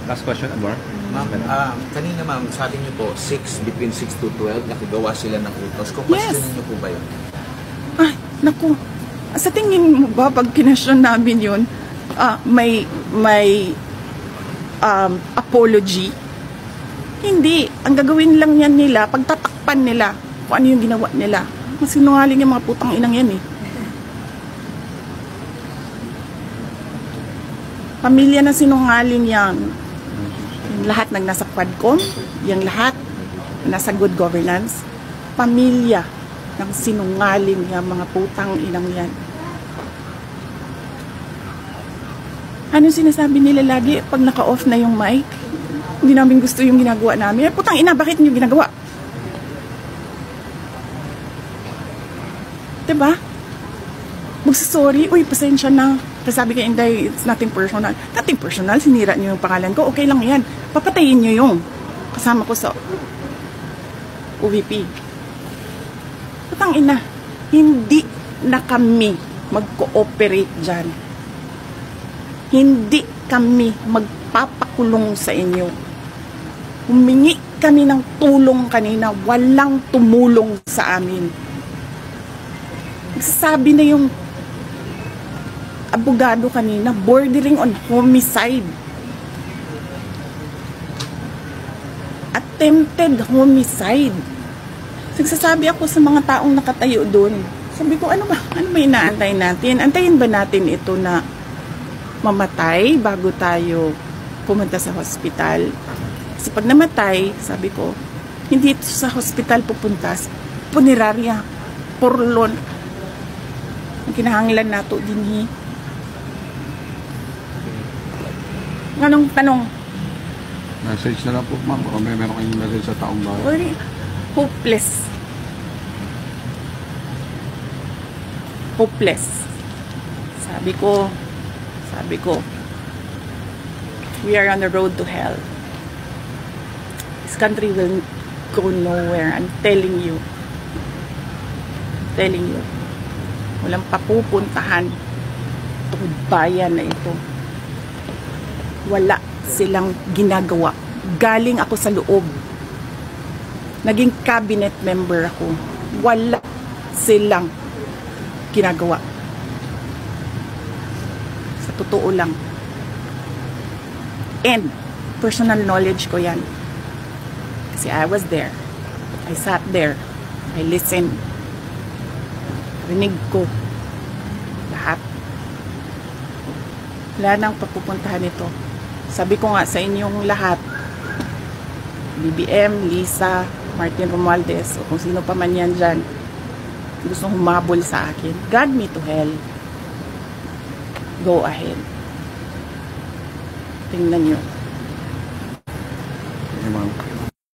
Last question, Amor. Ma'am, kanina ma'am, sabi niyo po, between 6 to 12, nakagawa sila ng utos. Kumpasyonin niyo po ba yun? Ay, naku. Sa tingin mo ba, pag kinasyon namin yun, may apology? Hindi. Ang gagawin lang yan nila, pagtatakpan nila kung ano yung ginawa nila. Mas sinungaling yung mga putang inang yan eh. Pamilya na sinungaling yan. Yung lahat ng nasa Quadcom, yung lahat nasa good governance, pamilya ng sinungaling yung mga putang inang yan. Ano sinasabi nila lagi pag naka-off na yung mic? Hindi namin gusto yung ginagawa namin. Putang ina, bakit niyo ginagawa? Diba? Magsasorry, uy, pasensya na. Kasi sabi kay Inday, it's nothing personal. Nothing personal, sinira niyo yung pangalan ko. Okay lang yan. Papatayin niyo yung kasama ko sa UVP. Putang ina, hindi na kami mag-cooperate dyan. Hindi kami magpapakulong sa inyo. Humingi kami ng tulong kanina, walang tumulong sa amin. Sabi na yung abogado kanina, bordering on homicide. Attempted homicide. Nagsasabi ako sa mga taong nakatayo doon. Sabi ko, ano ba inaantay natin? Antayin ba natin ito na mamatay bago tayo pumunta sa hospital? Kasi pag namatay, sabi ko, hindi ito sa hospital pupunta, punerarya, porlon. Ang kinahanglan nato din Anong tanong? Message na lang po, ma'am. O meron kayong message sa taong bayan? Hopeless. Hopeless. Sabi ko, we are on the road to hell. This country will go nowhere. I'm telling you. Walang papupuntahan itong bayan na ito. Wala silang ginagawa. Galing ako sa loob. Naging cabinet member ako. Wala silang ginagawa. Sa totoo lang. And personal knowledge ko yan. Kasi I was there. I sat there. I listened. Rinig ko. Lahat. Wala nang papupuntahan ito. Sabi ko nga sa inyong lahat, BBM, Lisa, Martin Romualdez, o kung sino pa man yan dyan, gusto humabol sa akin, God me to hell. Go ahead. Tingnan nyo. Ma'am.